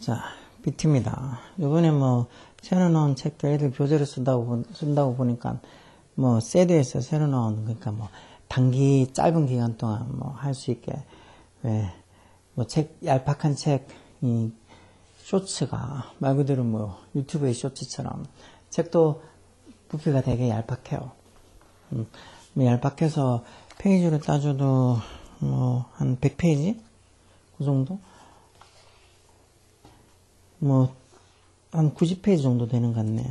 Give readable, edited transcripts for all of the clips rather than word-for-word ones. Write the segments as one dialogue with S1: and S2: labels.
S1: 자, BT입니다. 요번에 새로 나온 책도 애들 교재로 쓴다고 보니까, 세드에서 새로 나온, 그러니까 단기, 짧은 기간 동안 할 수 있게, 얄팍한 책, 쇼츠가, 말 그대로 유튜브의 쇼츠처럼, 책도 부피가 되게 얄팍해요. 얄팍해서 페이지로 따져도, 한 100페이지? 그 정도? 한 90페이지 정도 되는 것 같네.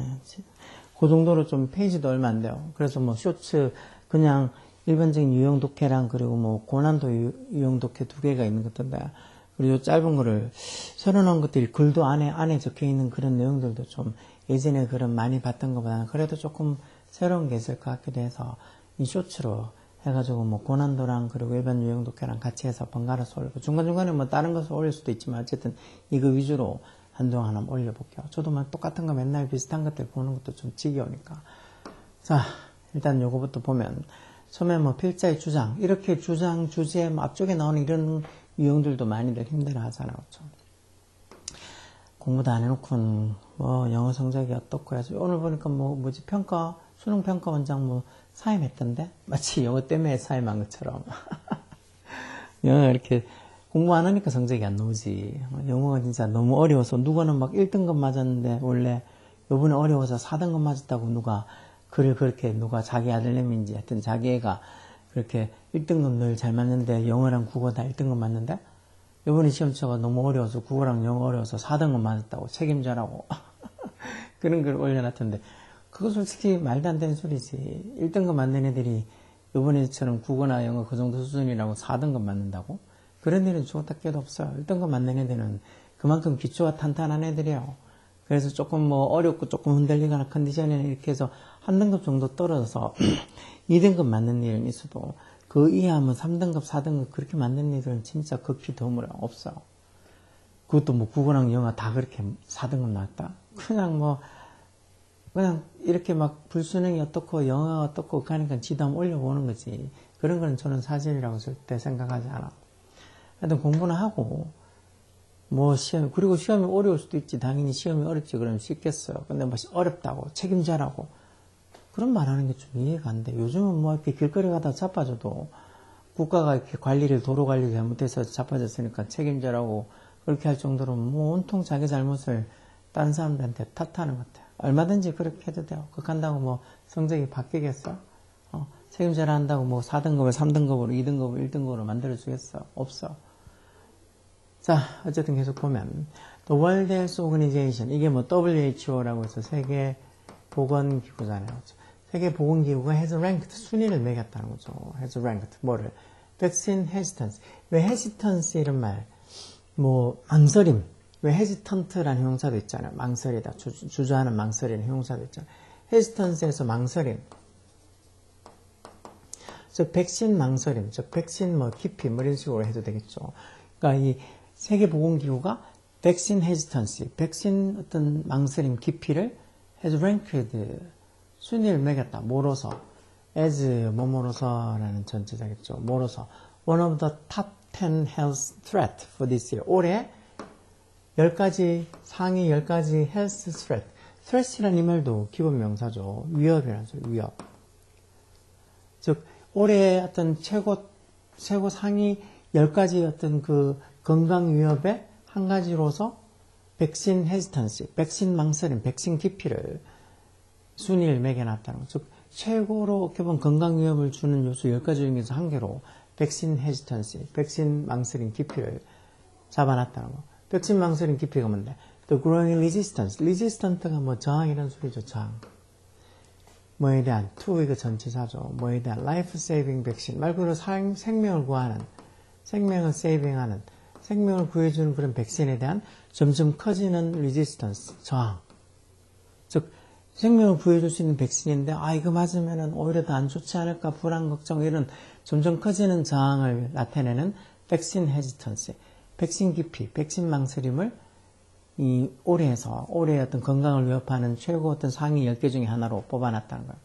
S1: 그 정도로 좀 페이지도 얼마 안 돼요. 그래서 쇼츠, 그냥 일반적인 유형 독해랑 그리고 고난도 유형 독해 두 개가 있는 것 같던데. 그리고 짧은 거를, 새로 나온 것들이 글도 안에 적혀 있는 그런 내용들도 좀 예전에 그런 많이 봤던 것보다는 그래도 조금 새로운 게 있을 것 같기도 해서 이 쇼츠로 해가지고 고난도랑 그리고 일반 유형 독해랑 같이 해서 번갈아서 올리고 중간중간에 다른 것을 올릴 수도 있지만 어쨌든 이거 위주로 한동안 한번 올려볼게요. 저도 똑같은 거 맨날 비슷한 것들 보는 것도 좀 지겨우니까. 자, 일단 요거부터 보면, 처음에 필자의 주장, 이렇게 주장, 주제, 앞쪽에 나오는 이런 유형들도 많이들 힘들어 하잖아요. 그렇죠? 공부도 안 해놓고는, 영어 성적이 어떻고 해서, 오늘 보니까 평가, 수능평가 원장 사임했던데? 마치 영어 때문에 사임한 것처럼. 영어 이렇게, 공부 안 하니까 성적이 안 나오지. 영어가 진짜 너무 어려워서 누구는 1등급 맞았는데 원래 요번에 어려워서 4등급 맞았다고 누가 글을 그렇게 누가 자기 아들내미인지 하여튼 자기 애가 그렇게 1등급 늘 잘 맞는데 영어랑 국어 다 1등급 맞는데 요번에 시험처가 너무 어려워서 국어랑 영어 어려워서 4등급 맞았다고 책임져라고 그런 글 올려놨던데 그거 솔직히 말도 안 되는 소리지. 1등급 맞는 애들이 요번에처럼 국어나 영어 그 정도 수준이라고 4등급 맞는다고? 그런 일은 죽었다 깨도 없어요. 1등급 맞는 애들은 그만큼 기초가 탄탄한 애들이에요. 그래서 조금 어렵고 조금 흔들리거나 컨디션이 이렇게 해서 한 등급 정도 떨어져서 2등급 맞는 일은 있어도 그 이하면 3등급, 4등급 그렇게 맞는 일은 진짜 극히 드물어요. 없어요. 그것도 국어랑 영어 다 그렇게 4등급 나왔다? 그냥 이렇게 불수능이 어떻고 영어가 어떻고 하니까 지도 한번 올려보는 거지. 그런 거는 저는 사실이라고 절대 생각하지 않아. 하여튼 공부는 하고, 그리고 시험이 어려울 수도 있지. 당연히 시험이 어렵지. 그러면 쉽겠어요. 근데 어렵다고, 책임져라고. 그런 말 하는 게 좀 이해가 안 돼. 요즘은 이렇게 길거리 가다 자빠져도, 국가가 이렇게 도로 관리를 잘못해서 자빠졌으니까 책임져라고 그렇게 할 정도로 온통 자기 잘못을 다른 사람들한테 탓하는 것 같아요. 얼마든지 그렇게 해도 돼요. 그렇게 한다고 성적이 바뀌겠어? 책임져라 한다고 4등급을 3등급으로, 2등급을 1등급으로 만들어주겠어? 없어. 자, 어쨌든 계속 보면, The World Health Organization, 이게 WHO라고 해서 세계보건기구잖아요. 세계보건기구가 has ranked, 순위를 매겼다는 거죠. has ranked, 뭐를? Vaccine hesitance. 왜 hesitance 이런 말? 망설임. 왜 hesitant라는 형용사도 있잖아요. 망설이다. 주저하는 망설이는 형용사도 있잖아요. hesitance에서 망설임. 즉, 백신 망설임, 즉, 백신 기피, 이런 식으로 해도 되겠죠. 그러니까 이 세계보건기구가 백신 헤지턴시, 백신 어떤 망설임, 기피를 has ranked, 순위를 매겼다. 뭐로서? as, 뭐뭐로서라는 전체자겠죠. 뭐로서? one of the top 10 health threat for this year. 올해 10가지, 상위 10가지 health threat. threat이라는 이 말도 기본 명사죠. 위협이라는 소리, 위협. 즉, 올해 어떤 최고 상위 10가지 어떤 건강 위협의 한 가지로서 백신 헤지턴시, 백신 망설임, 백신 기피를 순위를 매겨놨다는 거. 즉, 최고로 기본 건강 위협을 주는 요소 10가지 중에서 한 개로 백신 헤지턴시, 백신 망설임, 기피를 잡아놨다는 거. 백신 망설임, 기피가 뭔데? The growing resistance. resistant가 저항이라는 소리죠, 저항. 뭐에 대한, to 이거 전체사죠. 뭐에 대한 life saving vaccine. 말 그대로 생명을 구하는, 생명을 세이빙하는, 생명을 구해주는 그런 백신에 대한 점점 커지는 resistance, 저항. 즉, 생명을 구해줄 수 있는 백신인데, 이거 맞으면은 오히려 더 안 좋지 않을까, 불안, 걱정, 이런 점점 커지는 저항을 나타내는 vaccine hesitancy. 백신 기피, 백신 망설임을 올해의 어떤 건강을 위협하는 최고 어떤 상위 10개 중에 하나로 뽑아놨다는 거예요.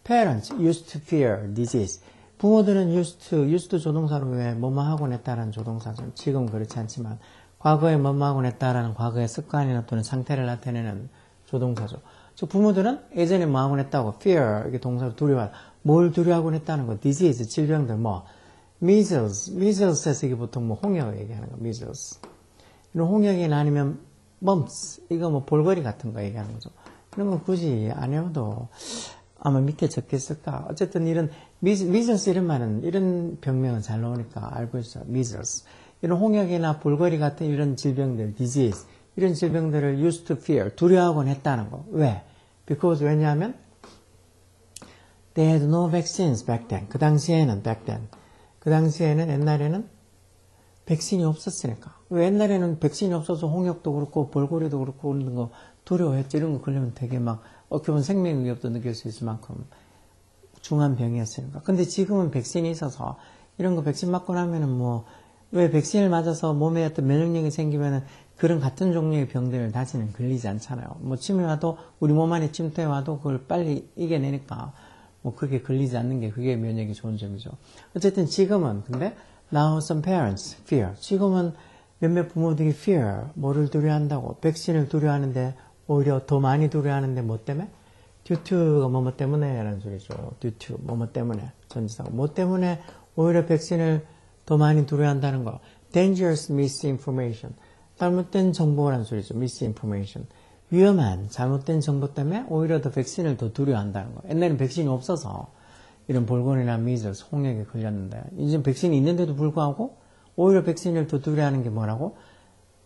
S1: Parents used to fear disease. 부모들은 used to 조동사로 왜 뭐뭐 하곤 했다는 조동사죠. 지금 그렇지 않지만 과거에 뭐뭐 하곤 했다라는 과거의 습관이나 또는 상태를 나타내는 조동사죠. 즉 부모들은 예전에 뭐 하곤 했다고 fear 이게 동사로 두려워. 뭘 두려워하곤 했다는 거. disease 질병들 뭐 measles에서 이게 보통 뭐 홍역 얘기하는 거. measles. 이런 홍역이나 아니면 mumps 이거 뭐 볼거리 같은 거 얘기하는 거죠. 이런 건 굳이 안 해도 아마 밑에 적혔을까. 어쨌든 이런 measles 이런 말은 이런 병명은 잘 나오니까 알고 있어요. measles. 이런 홍역이나 볼거리 같은 이런 질병들, disease, 이런 질병들을 used to fear, 두려워하곤 했다는 거. 왜? Because 왜냐하면 they had no vaccines back then. 그 당시에는 back then. 그 당시에는 옛날에는 백신이 없었으니까. 왜 옛날에는 백신이 없어서 홍역도 그렇고 볼거리도 그렇고 그런 거 두려워했지. 이런 거 걸리면 되게 막 어떻게 보면 생명 위협도 느낄 수 있을 만큼 중한 병이었으니까. 근데 지금은 백신이 있어서 이런 거 백신 맞고 나면은 뭐 왜 백신을 맞아서 몸에 어떤 면역력이 생기면은 그런 같은 종류의 병들을 다시는 걸리지 않잖아요. 뭐 침이 와도 우리 몸 안에 침투해 와도 그걸 빨리 이겨내니까 뭐 그게 걸리지 않는 게 그게 면역이 좋은 점이죠. 어쨌든 지금은 근데 now some parents fear. 지금은 몇몇 부모들이 fear 뭐를 두려워한다고 백신을 두려워하는데 오히려 더 많이 두려워하는데 뭐 때문에? due to가 뭐뭐 때문에 라는 소리죠. due to 뭐뭐 때문에 전지사고 뭐 때문에 오히려 백신을 더 많이 두려워한다는 거. dangerous misinformation. 잘못된 정보라는 소리죠. misinformation. 위험한 잘못된 정보 때문에 오히려 더 백신을 더 두려워한다는 거. 옛날에는 백신이 없어서 이런 볼거리나 measles, 홍역에 걸렸는데 이제 백신이 있는데도 불구하고 오히려 백신을 더 두려워하는 게 뭐라고?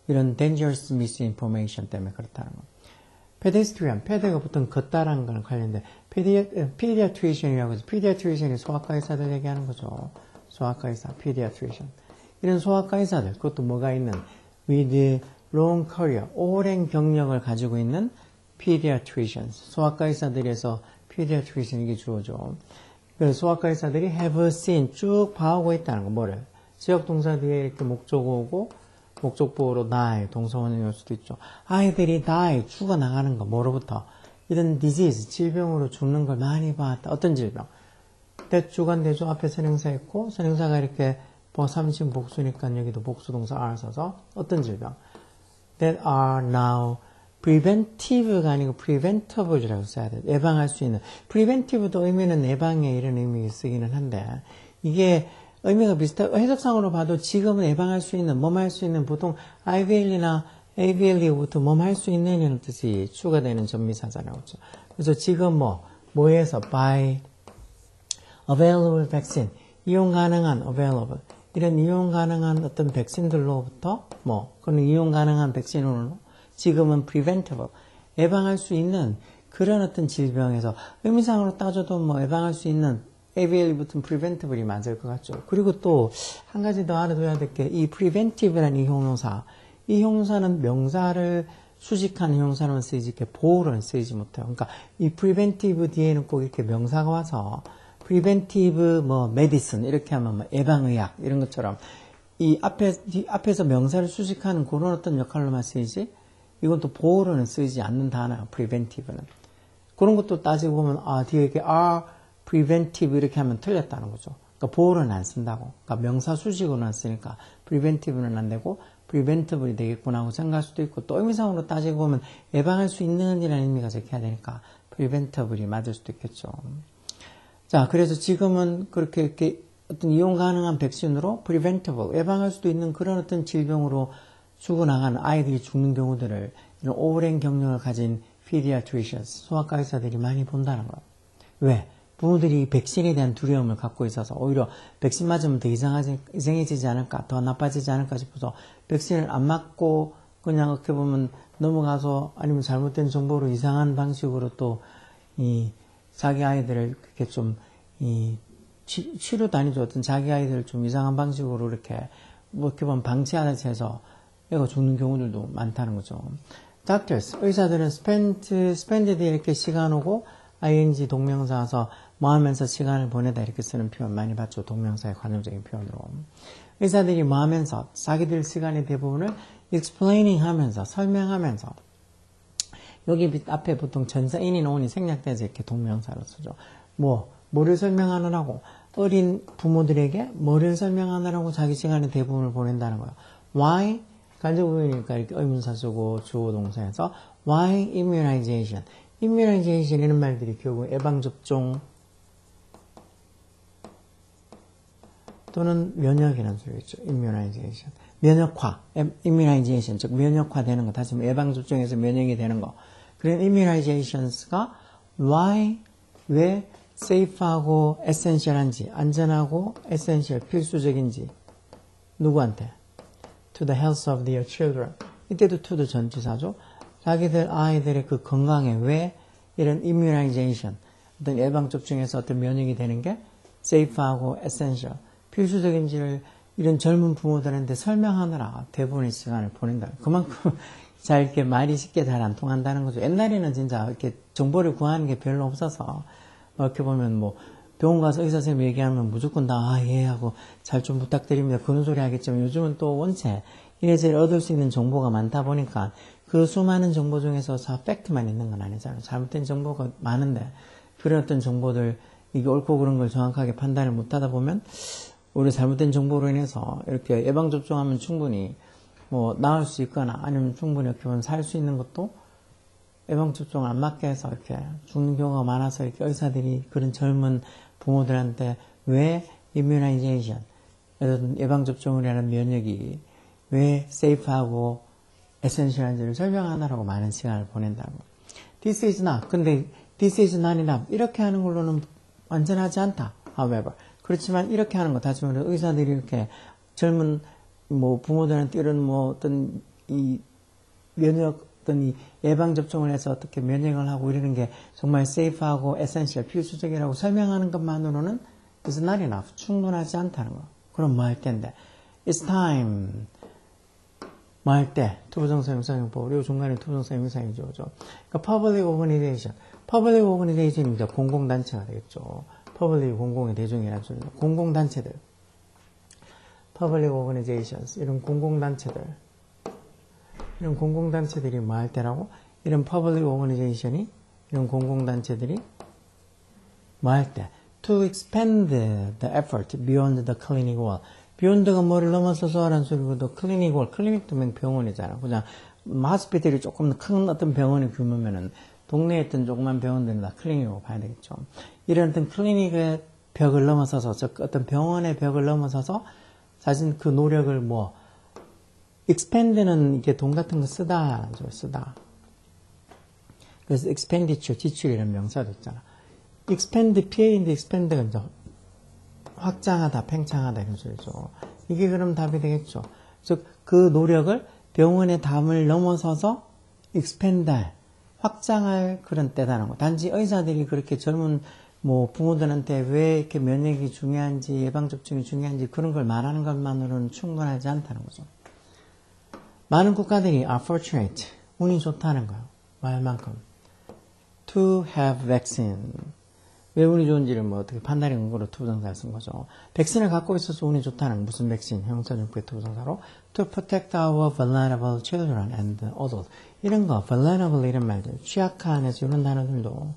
S1: 이런 dangerous misinformation 때문에 그렇다는 거. pedestrian, 패드가 보통 걷다라는 거랑 관련돼. pediatrician이라고 해서 pediatrician이 소아과 의사들 얘기하는 거죠. 소아과 의사, pediatrician. 이런 소아과 의사들, 그것도 뭐가 있는 with long career, 오랜 경력을 가지고 있는 pediatricians. 소아과 의사들에서 pediatrician 이게 주어죠. 그래서 소아과 의사들이 have seen 쭉 봐오고 있다는 거. 뭐를? 지역 동사 뒤에 이렇게 목적어고 목적보호로 die, 동사원형이 올 수도 있죠. 아이들이 die, 죽어나가는 거. 뭐로부터? 이런 disease, 질병으로 죽는 걸 많이 봤다. 어떤 질병? 주관대조 앞에 선행사 있고 선행사가 이렇게 삼진 복수니까 여기도 복수동사 are 써서 어떤 질병? That are now preventive가 아니고 preventable이라고 써야 돼. 예방할 수 있는. preventive도 의미는 예방에 이런 의미가 쓰기는 한데 이게 의미가 비슷해. 해석상으로 봐도 지금은 예방할 수 있는, 몸할 수 있는 보통 IVL이나 AVL부터 몸할 수 있는 이런 뜻이 추가되는 전미사잖아요. 그렇죠? 그래서 지금 뭐에서 by available vaccine, 이용 가능한 available, 이런 이용 가능한 어떤 백신들로부터 그런 이용 가능한 백신으로 지금은 preventable, 예방할 수 있는 그런 어떤 질병에서 의미상으로 따져도 예방할 수 있는 AVL부터는 preventable이 맞을 것 같죠. 그리고 또 한 가지 더 알아둬야 될 게 이 preventive라는 이 형용사, 이 형용사는 명사를 수식하는 형용사로만 쓰이지 이렇게 보호로는 쓰이지 못해요. 그러니까 이 preventive 뒤에는 꼭 이렇게 명사가 와서 preventive medicine 이렇게 하면 예방의학 이런 것처럼 이 앞에서 명사를 수식하는 그런 어떤 역할로만 쓰이지 이건 또 보호로는 쓰이지 않는 단어예요. preventive는. 그런 것도 따지고 보면 뒤에 이렇게 are preventive 이렇게 하면 틀렸다는 거죠. 그러니까 보호로는 안 쓴다고. 그러니까 명사 수식으로는 쓰니까 preventive는 안 되고 preventable이 되겠구나 하고 생각할 수도 있고 또 의미상으로 따지고 보면 예방할 수 있는 이라는 의미가 적혀야 되니까 preventable이 맞을 수도 있겠죠. 자, 그래서 지금은 그렇게 이렇게 어떤 이용 가능한 백신으로 preventable, 예방할 수도 있는 그런 어떤 질병으로 죽어나가는 아이들이 죽는 경우들을 이런 오랜 경력을 가진 pediatricians, 소아과 의사들이 많이 본다는 거예요. 왜? 부모들이 백신에 대한 두려움을 갖고 있어서 오히려 백신 맞으면 더 이상해지지 않을까, 더 나빠지지 않을까 싶어서 백신을 안 맞고 그냥 어떻게 보면 넘어가서 아니면 잘못된 정보로 이상한 방식으로 또 자기 아이들을 그렇게 좀 치료도 아니죠. 어떤 자기 아이들을 좀 이상한 방식으로 이렇게 어떻게 보면 방치하듯이 해서 애가 죽는 경우들도 많다는 거죠. Doctors, 의사들은 spend 이렇게 시간 오고 ing 동명사 와서 하면서 시간을 보내다 이렇게 쓰는 표현 많이 봤죠. 동명사의 관용적인 표현으로. 의사들이 하면서 자기들 시간의 대부분을 explaining 하면서 설명하면서 여기 앞에 보통 전사 in이 on이 생략돼서 이렇게 동명사로 쓰죠. 뭐를 설명하느라고 어린 부모들에게 뭐를 설명하느라고 자기 시간의 대부분을 보낸다는 거예요. Why? 간접 부분이니까 이렇게 의문사 쓰고 주어 동사에서 why immunization. immunization 이런 말들이 결국 예방접종 또는 면역이라는 소리겠죠. immunization. 면역화, immunization, 즉 면역화되는 거. 다시 예방접종에서 면역이 되는 거. 그런 immunizations가 why, 왜 safe하고 essential한지, 안전하고 essential, 필수적인지 누구한테? To the health of their children. 이때도 to도 전치사죠. 자기들 아이들의 그 건강에 왜 이런 immunization, 어떤 예방접종에서 어떤 면역이 되는 게 safe하고 essential, 필수적인지를 이런 젊은 부모들한테 설명하느라 대부분의 시간을 보낸다. 그만큼 잘 이렇게 말이 쉽게 잘 안 통한다는 거죠. 옛날에는 진짜 이렇게 정보를 구하는 게 별로 없어서 이렇게 보면 뭐 병원 가서 의사 선생님 얘기하면 무조건 다 예 하고 잘 좀 부탁드립니다. 그런 소리 하겠지만 요즘은 또 원체 이래저래 얻을 수 있는 정보가 많다 보니까 그 수많은 정보 중에서 다 팩트만 있는 건 아니잖아요. 잘못된 정보가 많은데 그런 어떤 정보들 이게 옳고 그른 걸 정확하게 판단을 못하다 보면 우리 잘못된 정보로 인해서 이렇게 예방접종하면 충분히 뭐 나을 수 있거나 아니면 충분히 이렇게 보면 살 수 있는 것도 예방접종을 안 맞게 해서 이렇게 죽는 경우가 많아서 이렇게 의사들이 그런 젊은 부모들한테 왜 immunization, 예방접종이라는 면역이 왜 safe하고 essential한지를 설명하느라고 많은 시간을 보낸다고. This is not. 근데 this is not enough. 이렇게 하는 걸로는 완전하지 않다. However. 그렇지만 이렇게 하는 거, 다시 말해 의사들이 이렇게 젊은 뭐 부모들한테 이런 뭐 어떤 이 면역 어떤 이 예방 접종을 해서 어떻게 면역을 하고 이러는 게 정말 safe하고 essential 필수적이라고 설명하는 것만으로는 is not enough. 충분하지 않다는 거. 그럼 뭐 할 텐데? It's time. 뭐 할 때? 투부정사 용사용법. 그리고 중간에 투부정사 용사용이죠. 그러니까 public organization. public organization이 이제 공공단체가 되겠죠. public 공공의 대중이라는 소리죠. 공공단체들. public organizations. 이런 공공단체들. 이런 공공단체들이 뭐 할 때라고? 이런 public organization이, 이런 공공단체들이 뭐 할 때? To expand the effort beyond the clinic wall. beyond가 뭐를 넘어서서 하라는 소리고도 clinic wall, 클리닉도 병원이잖아. 그냥 하스피탈이 조금 큰 어떤 병원의 규모면은 동네에 있던 조그만 병원들은 다 클리닉으로 봐야 되겠죠. 이런 어떤 클리닉의 벽을 넘어서서, 즉 어떤 병원의 벽을 넘어서서 사실 그 노력을 뭐 expand는 이게 돈 같은 거 쓰다. 그래서 expenditure, 지출이라는 명사도 있잖아. expand, PA인데 expand가 이제 확장하다, 팽창하다 이런 소리죠. 이게 그럼 답이 되겠죠. 즉, 그 노력을 병원의 담을 넘어서서 expand, 확장할 그런 때다는 거. 단지 의사들이 그렇게 젊은 뭐 부모들한테 왜 이렇게 면역이 중요한지, 예방접종이 중요한지 그런 걸 말하는 것만으로는 충분하지 않다는 거죠. 많은 국가들이 are fortunate, 운이 좋다는 거예요. 말만큼. to have vaccine. 왜 운이 좋은지를 뭐 어떻게 판단의 근거로 투부정사를 쓴 거죠. 백신을 갖고 있어서 운이 좋다는 무슨 백신? 형사정부의 투부정사로 to protect our vulnerable children and adults. 이런 거, vulnerable 이런 말들, 취약한에서 이런 단어들도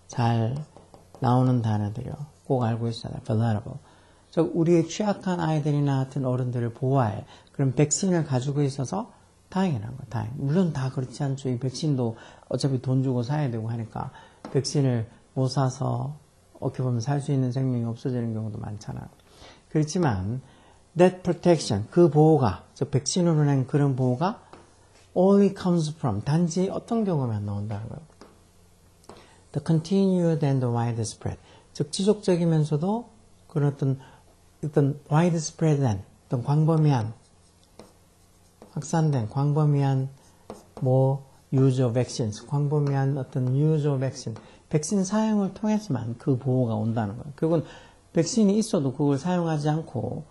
S1: 잘 나오는 단어들이요. 꼭 알고 있어야 돼요. vulnerable. 즉 우리의 취약한 아이들이나 같은 어른들을 보호할 그런 백신을 가지고 있어서 다행이라는 거예요. 다행. 물론 다 그렇지 않죠. 이 백신도 어차피 돈 주고 사야 되고 하니까 백신을 못 사서 어떻게 보면 살 수 있는 생명이 없어지는 경우도 많잖아요. 그렇지만 that protection, 그 보호가, 즉 백신으로 낸 그런 보호가 only comes from, 단지 어떤 경우만 나온다는 거예요. The continued and widespread, 즉 지속적이면서도 그런 어떤 widespread한, 어떤 광범위한, 확산된 광범위한 use of vaccines, 광범위한 어떤 use of vaccine, 백신 사용을 통해서만 그 보호가 온다는 거예요. 결국은 백신이 있어도 그걸 사용하지 않고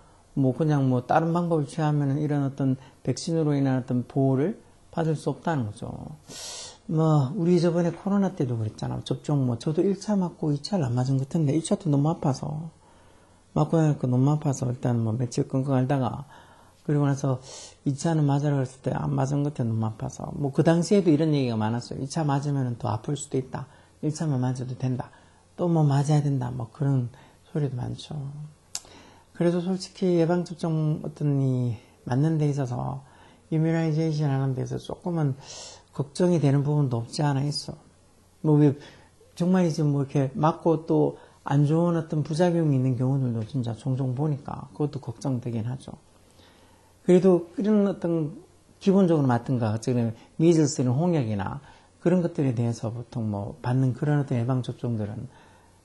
S1: 그냥 다른 방법을 취하면 이런 어떤 백신으로 인한 어떤 보호를 받을 수 없다는 거죠. 우리 저번에 코로나 때도 그랬잖아. 접종 저도 1차 맞고 2차를 안 맞은 것 같은데 1차도 너무 아파서 맞고 나니까 너무 아파서 일단 며칠 끙끙 앓다가 그리고 나서 2차는 맞으러 갔을 때 안 맞은 것 같아 너무 아파서 그 당시에도 이런 얘기가 많았어요. 2차 맞으면 더 아플 수도 있다. 1차만 맞아도 된다. 또 맞아야 된다. 그런 소리도 많죠. 그래도 솔직히 예방접종 맞는 데 있어서 이뮤나이제이션 하는 데서 조금은 걱정이 되는 부분도 없지 않아 있어. 뭐, 왜, 정말이지 뭐 이렇게 맞고 또 안 좋은 어떤 부작용이 있는 경우들도 진짜 종종 보니까 그것도 걱정되긴 하죠. 그래도 이런 어떤 기본적으로 맞든가, 어쨌든 미즐스는 홍역이나 그런 것들에 대해서 보통 뭐 받는 그런 어떤 예방접종들은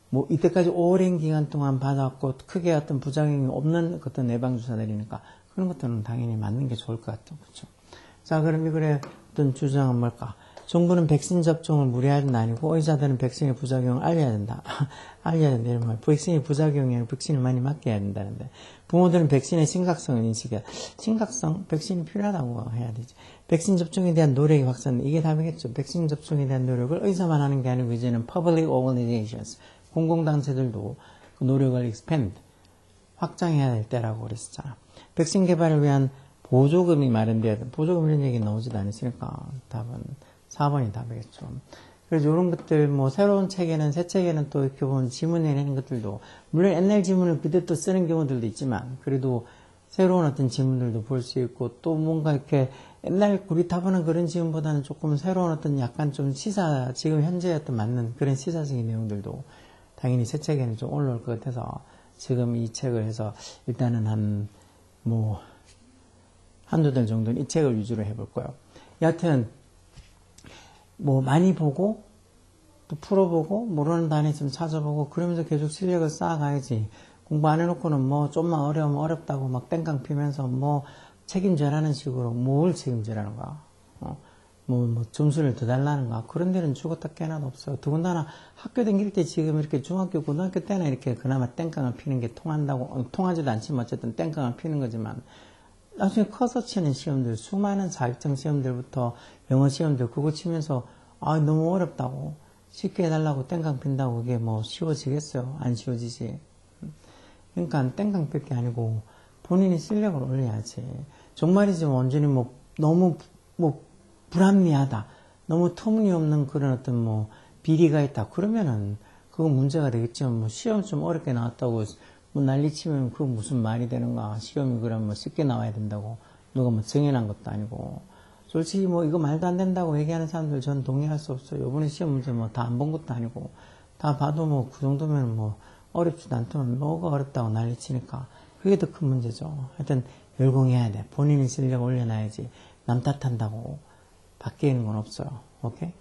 S1: 뭐 이때까지 오랜 기간 동안 받았고 크게 어떤 부작용이 없는 어떤 예방주사들이니까 그런 것들은 당연히 맞는 게 좋을 것 같죠. 그렇죠? 자, 그럼 이거의 어떤 주장은 뭘까? 정부는 백신 접종을 무리하는 아니고 의사들은 백신의 부작용을 알려야 된다. 알려야 된다. 이런 말. 백신의 부작용이 아니라 백신을 많이 맞게 해야 된다는데 부모들은 백신의 심각성을 인식해야 심각성? 백신이 필요하다고 해야 되지. 백신 접종에 대한 노력이 확산. 이게 답이겠죠. 백신 접종에 대한 노력을 의사만 하는 게 아니고 이제는 public organizations, 공공단체들도 그 노력을 expand, 확장해야 될 때라고 그랬었잖아. 백신 개발을 위한 보조금이 마련돼야 돼. 보조금 이런 얘기 나오지도 않으시니까 답은 4번이 답이겠죠. 그래서 이런 것들, 뭐, 새로운 책에는, 새 책에는 또 이렇게 보면 지문 내는 것들도, 물론 옛날 지문을 그대로 또 쓰는 경우들도 있지만, 그래도 새로운 어떤 지문들도 볼 수 있고, 또 뭔가 이렇게 옛날 우리 타보는 그런 지문보다는 조금 새로운 어떤 약간 좀 시사, 지금 현재 어떤 맞는 그런 시사적인 내용들도 당연히 새 책에는 좀 올라올 것 같아서, 지금 이 책을 해서 일단은 한두 달 정도는 이 책을 위주로 해볼 거예요. 여하튼, 뭐 많이 보고 또 풀어보고 모르는 단위 좀 찾아보고 그러면서 계속 실력을 쌓아가야지. 공부 안 해놓고는 뭐 좀만 어려우면 어렵다고 막 땡깡 피면서 뭐 책임져라는 식으로 뭘 책임져라는 거야. 뭐 점수를 더 달라는 거야. 그런 데는 죽었다 깨나도 없어요. 더군다나 학교 다닐 때 지금 이렇게 중학교 고등학교 때는 이렇게 그나마 땡깡을 피는 게 통한다고 통하지도 않지만 어쨌든 땡깡을 피는 거지만 나중에 커서 치는 시험들, 수많은 자격증 시험들부터 영어 시험들 그거 치면서 너무 어렵다고 쉽게 해달라고 땡깡 핀다고 그게 뭐 쉬워지겠어요? 안 쉬워지지. 그러니까 땡깡 필 게 아니고 본인이 실력을 올려야지. 정말이지 완전히 너무 불합리하다. 너무 터무니없는 그런 어떤 비리가 있다. 그러면은 그거 문제가 되겠지만 시험 좀 어렵게 나왔다고 난리치면 그거 무슨 말이 되는가. 시험이 그럼 쉽게 나와야 된다고 누가 정해놓은 것도 아니고. 솔직히 이거 말도 안 된다고 얘기하는 사람들 전 동의할 수 없어요. 이번에 시험 문제 다 안 본 것도 아니고 다 봐도 그 정도면 어렵지도 않더만 뭐가 어렵다고 난리치니까 그게 더 큰 문제죠. 하여튼 열공해야 돼. 본인의 실력 올려놔야지 남 탓한다고 바뀌는 건 없어요. 오케이?